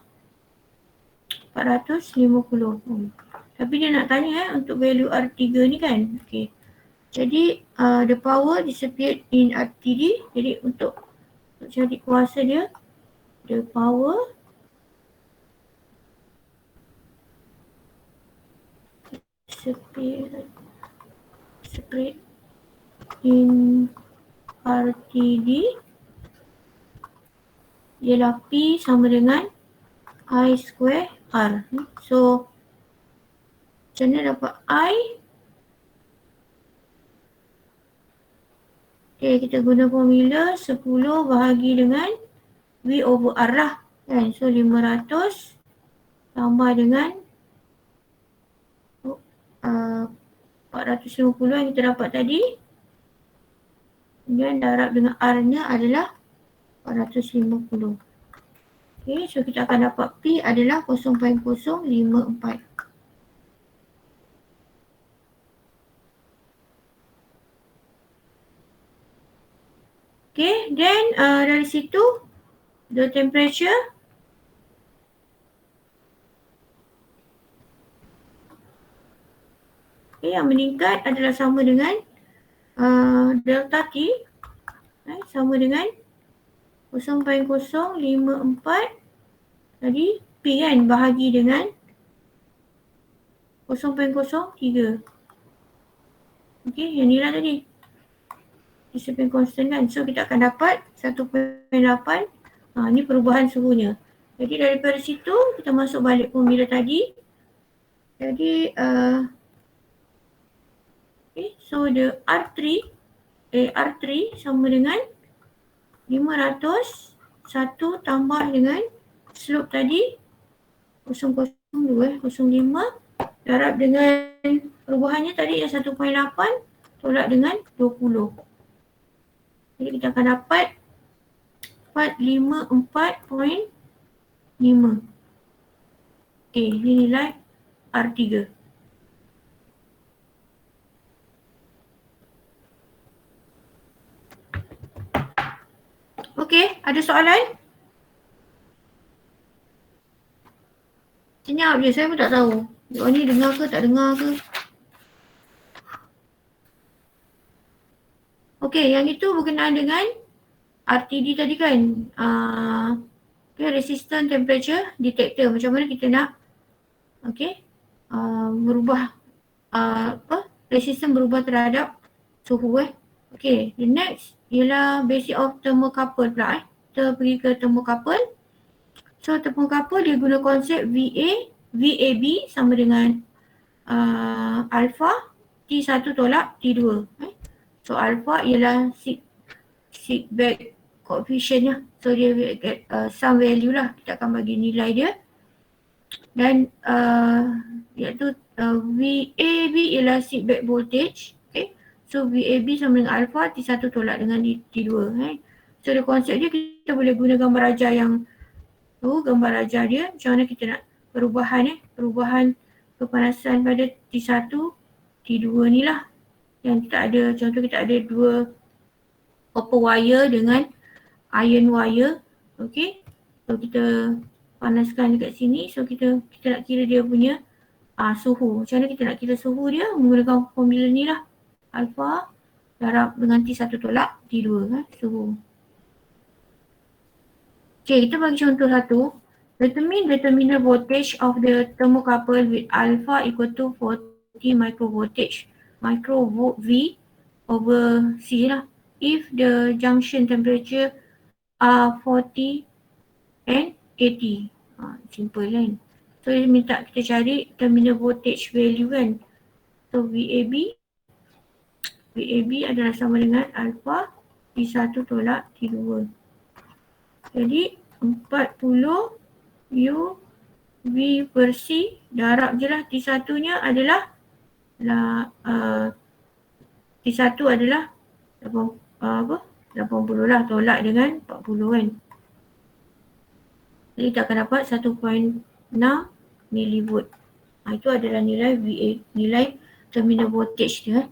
450. Tapi dia nak tanya untuk value R3 ni kan. Okay. Jadi the power disappeared in RTD. Jadi untuk cari kuasa dia, the power disappeared in RTD ialah P sama dengan I square R. So macam mana dapat I? Okay, kita guna formula 10 bahagi dengan V over R lah kan. So 500 tambah dengan 450 yang kita dapat tadi. Kemudian darab dengan R-nya adalah 450. Okay, so kita akan dapat P adalah 0.054. Okay, then dari situ the temperature yang meningkat adalah sama dengan delta T sama dengan 0.054 tadi P kan bahagi dengan 0.03. Okey, yang ni lah tadi disiplin constant kan. So kita akan dapat 1.8. Ni perubahan suhunya. Jadi daripada situ kita masuk balik formula tadi. Jadi so the R3 sama dengan 500 1 tambah dengan slope tadi 0.02 0.5 darab dengan perubahannya tadi yang 1.8 tolak dengan 20. Jadi kita akan dapat 454.5. Okey, ini nilai R3. Okey, ada soalan? Senyap je, saya pun tak tahu. Orang ni dengar ke tak dengar ke? Okey, yang itu berkenaan dengan RTD tadi kan. Resistant temperature detector. Macam mana kita nak merubah resistant berubah terhadap suhu Okey, the next ialah basic of thermocouple pula Kita pergi ke thermocouple. So thermocouple dia guna konsep VAB sama dengan alpha T1 tolak T2. So alpha ialah Seebeck coefficient lah. So dia some value lah. Kita akan bagi nilai dia. Dan iaitu VAB ialah Seebeck voltage. So VAB sama dengan alpha T1 tolak dengan T2. So the konsep dia kita boleh guna gambar ajar yang gambar ajar dia macam mana kita nak perubahan kepanasan pada T1 T2 ni lah. Yang kita ada, contoh kita ada dua copper wire dengan iron wire. Okey. So kita panaskan dekat sini. So kita nak kira dia punya suhu. Macam mana kita nak kira suhu dia? Menggunakan formula ni lah. Alpha darab dengan T1 tolak T2 suhu. Okay, kita bagi contoh satu. Determine the terminal voltage of the thermocouple with alpha equal to 40 microvoltage. Micro V over C lah. If the junction temperature are 40 and 80. Simple kan. So dia minta kita cari terminal voltage value kan. So VAB adalah sama dengan alpha T1 tolak T2. Jadi 40 U V per C darab je lah T1 nya adalah T1 adalah 80 lah tolak dengan 40 kan. Jadi kita akan dapat 1.6 millivolt. Itu adalah nilai VA, nilai terminal voltage dia.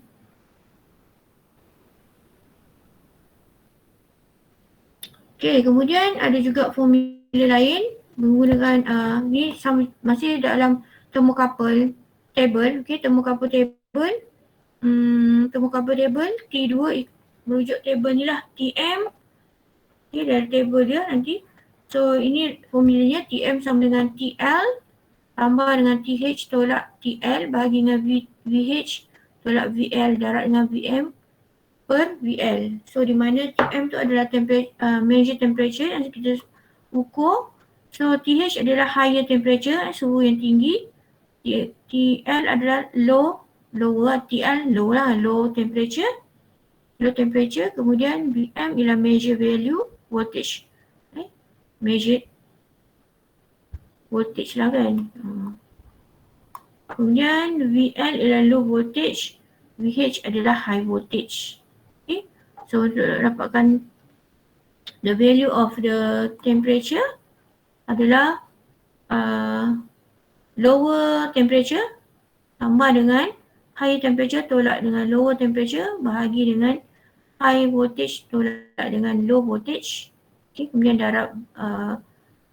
Okey, kemudian ada juga formula lain menggunakan ni masih dalam thermocouple table. Okey, thermocouple table. Thermocouple table T2 merujuk table ni lah TM. Okey, dari table dia nanti. So ini formulanya TM sama dengan TL tambah dengan TH tolak TL bahagi dengan VH tolak VL darab dengan VM per VL. So di mana TM tu adalah measure temperature yang kita ukur. So TH adalah higher temperature, suhu yang tinggi. TL adalah lower, TL low lah, low temperature. Kemudian VM ialah measure value voltage. Measured voltage lah kan. Kemudian VL ialah low voltage VH adalah high voltage. Okay, so untuk dapatkan the value of the temperature adalah lower temperature tambah dengan high temperature tolak dengan lower temperature bahagi dengan high voltage tolak dengan low voltage. Okay, kemudian darab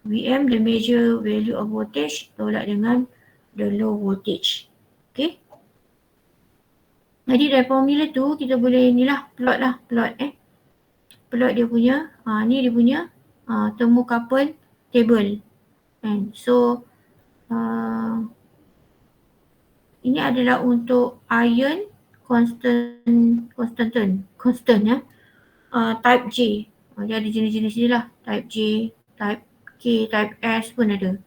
VM, the major value of voltage tolak dengan the low voltage. Okay. Jadi dari formula tu kita boleh inilah plot plot dia punya, ni dia punya thermocouple table. And so ini adalah untuk iron constant ya. Type J. Dia ada jenis-jenis ni lah. Type J, type K, type S pun ada.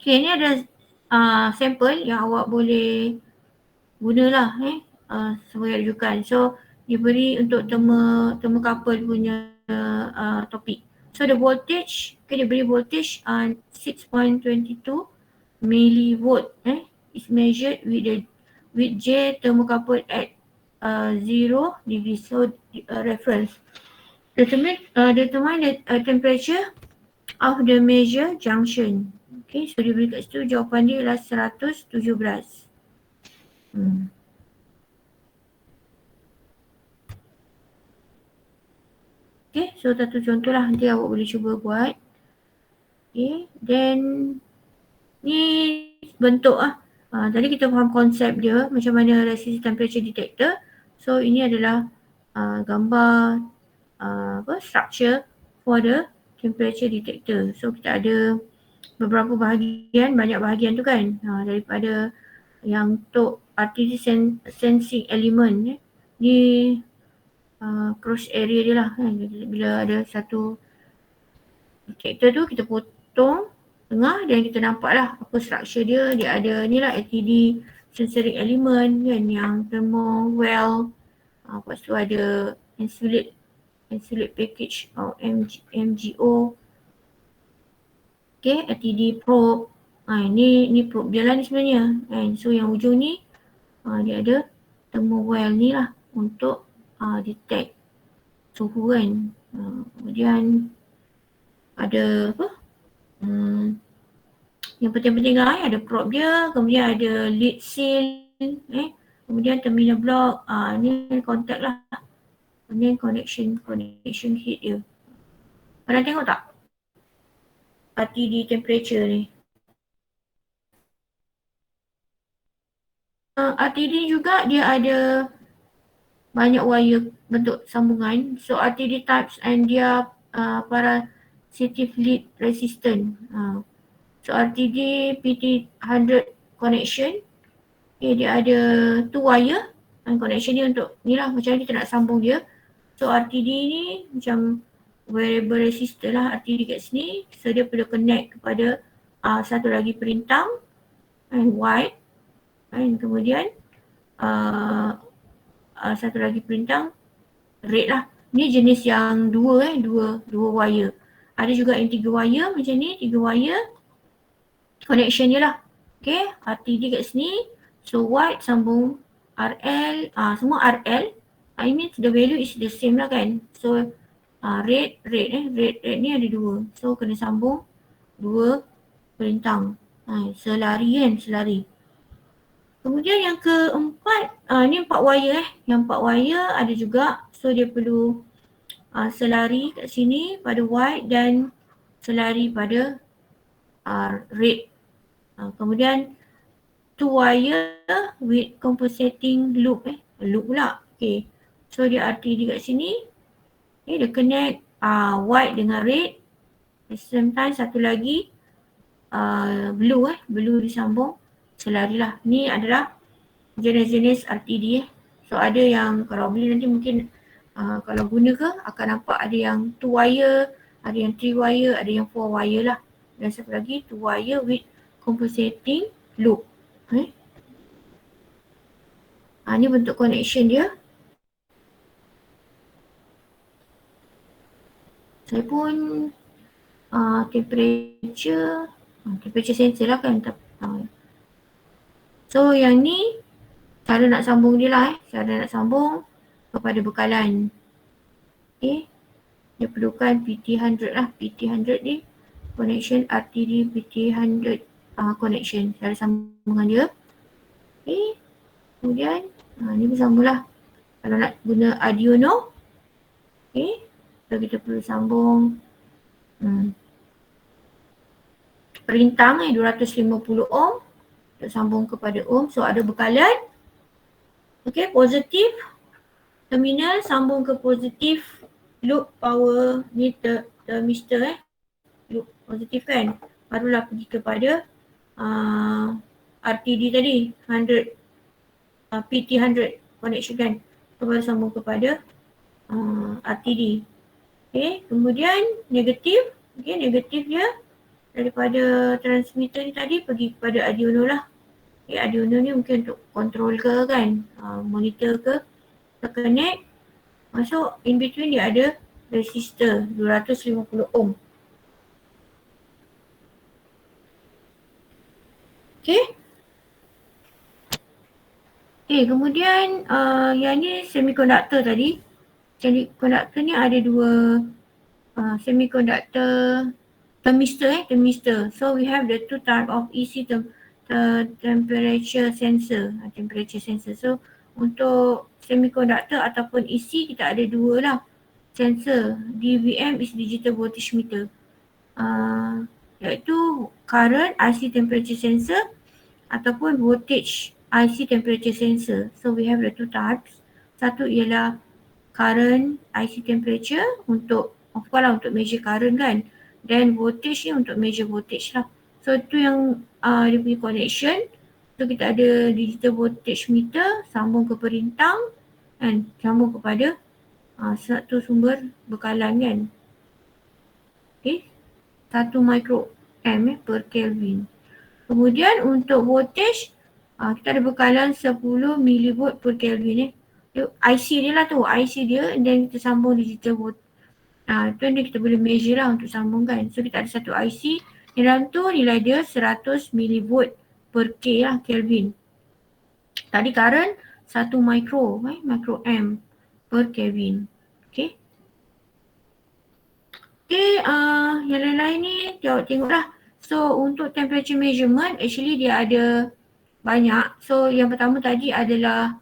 Okay, ni ada sampel yang awak boleh gunalah sebagai rujukan. So, diberi untuk thermocouple punya topik. So, the voltage, okay, diberi voltage 6.22 millivolt is measured with J thermocouple at 0 degrees. So, reference. Determine the temperature of the measure junction. Okay, so diberi kat situ jawapan dia adalah 117. Okay, so satu contoh lah, nanti awak boleh cuba buat. Okay, then ni bentuk tadi kita faham konsep dia macam mana resistance temperature detector. So ini adalah gambar structure for the temperature detector. So kita ada beberapa bahagian, banyak bahagian tu kan, daripada yang untuk artificial sensing element ni cross area dia lah kan. Bila ada satu detector tu kita potong tengah dan kita nampak lah apa structure dia. Dia ada ni lah LTD sensory element kan, yang thermo well, lepas tu ada insulate package atau MGO. Okay, LTD probe. Ni probe dia lah ni sebenarnya kan. So yang ujung ni dia ada thermo well ni lah untuk detect suhu kan. Kemudian ada apa? Yang penting-penting lah ada probe dia, kemudian ada lead seal, kemudian terminal block, ni contact lah. Kemudian connection heat dia. Pernah tengok tak? RTD temperature ni. RTD juga dia ada banyak wire bentuk sambungan. So RTD types and dia parasitic lead resistant. So RTD PT100 connection, okay, dia ada 2 wire and connection dia untuk ni lah, macam ni kita nak sambung dia. So RTD ni macam variable resistor lah RTD kat sini. So dia perlu connect kepada satu lagi perintang and white, and kemudian satu lagi perintang red lah. Ni jenis yang dua wire. Ada juga yang 3 wire macam ni, 3 wire connection je lah. Okay, RTD kat sini. So white sambung RL, semua RL. I mean the value is the same lah kan. So red ni ada 2. So kena sambung 2 perintang. Selari. Kemudian yang keempat, ni 4 wire Yang 4 wire ada juga. So dia perlu selari kat sini pada white dan selari pada red. Kemudian 2 wire with compensating loop. Loop pula. Okay. So dia RTD kat sini. Okay, dia connect white dengan red. At the same time satu lagi blue. Blue disambung selari lah. Ni adalah jenis-jenis RTD. So ada yang kalau beli nanti mungkin kalau guna ke akan nampak ada yang 2 wire, ada yang 3 wire, ada yang 4 wire lah. Dan satu lagi 2 wire with compensating loop. Ni bentuk connection dia. Saya pun temperature sensor lah kan. So yang ni cara nak sambung dia lah cara nak sambung kepada bekalan. Dia perlukan PT100 lah. PT100 ni connection RTD PT100 connection. Cara sambungan dia. Kemudian ni bersambung lah. Kalau nak guna Arduino, so kita perlu sambung perintang 250 ohm untuk sambung kepada ohm. So ada bekalan. Positif terminal sambung ke positif loop power ni thermistor loop positif kan. Barulah pergi kepada RTD tadi 100 PT100 connection kan. So baru sambung kepada RTD. Kemudian negatif. Negatif dia daripada transmitter ni tadi pergi kepada Arduino lah. Arduino ni mungkin untuk control ke kan, monitor ke, terconnect. Masuk in between dia ada resistor 250 ohm. Kemudian yang ni semiconductor tadi. Semiconductor ni ada dua semiconductor thermistor. So we have the two type of EC temperature sensor. So untuk semiconductor ataupun EC kita ada dua lah sensor. DVM is digital voltage meter. Iaitu current IC temperature sensor ataupun voltage IC temperature sensor. So we have the two types. Satu ialah current IC temperature untuk untuk measure current kan. Dan voltage ni untuk measure voltage lah. So itu yang dia punya connection. So kita ada digital voltage meter sambung ke perintang kan, sambung kepada satu sumber bekalan kan. 1 microamp per Kelvin. Kemudian untuk voltage kita ada bekalan 10 millivolt per Kelvin IC dia lah tu, IC dia dan kita sambung digital voltage. Tu yang kita boleh measure lah untuk sambungkan. So kita ada satu IC. Di dalam tu nilai dia 100 millivolt per K lah, Kelvin. Tadi current 1 microamp per Kelvin. Yang lain-lain ni tengoklah. So untuk temperature measurement actually dia ada banyak. So yang pertama tadi adalah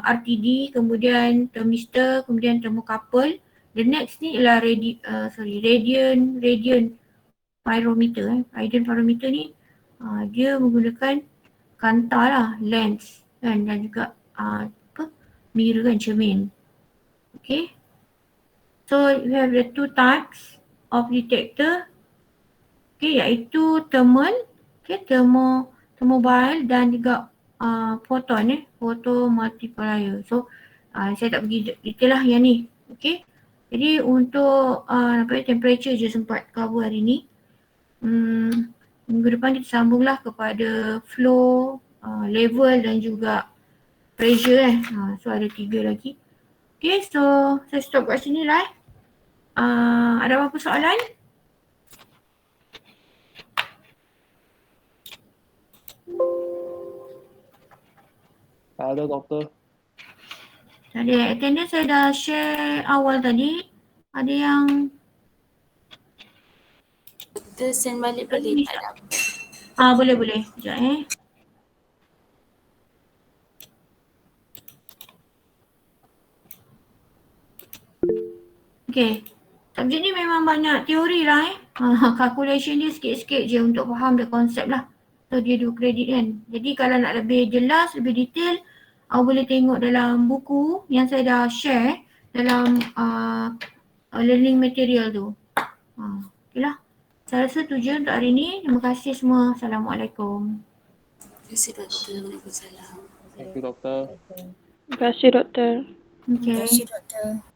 RTD, kemudian thermistor, kemudian thermocouple. The next ni ialah radian pyrometer. Radian pyrometer ni dia menggunakan kanta lah, lens kan, dan juga mirror kan, cermin. So we have the two types of detector iaitu thermal, thermobile dan juga photon photo multiplier. So saya tak pergi detail lah yang ni. Jadi untuk temperature je sempat cover hari ni. Minggu depan kita sambunglah kepada flow, level dan juga pressure So ada 3 lagi. So saya stop kat sini lah. Ada apa-apa soalan? Ada doktor. Tadi attendance saya dah share awal tadi. Ada yang kita send balik boleh tak ada? Boleh. Sekejap Subjek ni memang banyak teori lah calculation dia sikit-sikit je untuk faham the konsep lah. So dia 2 kredit kan. Jadi kalau nak lebih jelas, lebih detail, boleh tengok dalam buku yang saya dah share dalam learning material tu. Okeylah. Saya rasa tu je untuk hari ni. Terima kasih semua. Assalamualaikum. Terima kasih doktor. Waalaikumsalam. Thank you doktor. Terima kasih doktor. Okay. Terima kasih doktor.